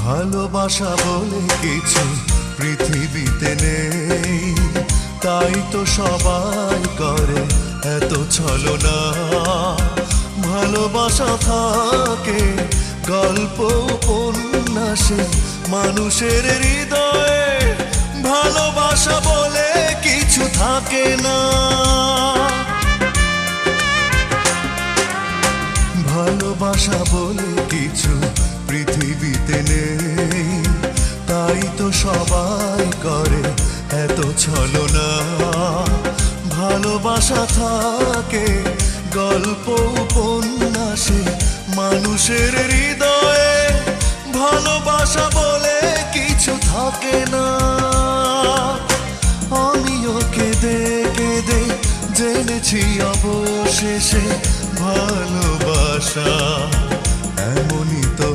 ভালোবাসা বলে কিছু পৃথিবীতে নেই, তাই তো সবাই করে এত ছলনা। ভালোবাসা থাকে গল্প উপন্যাসে মানুষের হৃদয়ে, ভালোবাসা বলে কিছু থাকে না। ভালোবাসা বলে কিছু পৃথিবীতে নেই, তাই তো সবাই করে এত ছলনা। ভালোবাসা থাকে গল্প উপন্যাসে মানুষের হৃদয়ে, ভালোবাসা বলে কিছু থাকে না। আমিও কেঁদে কেঁদে জেনেছি অবশেষে ভালোবাসা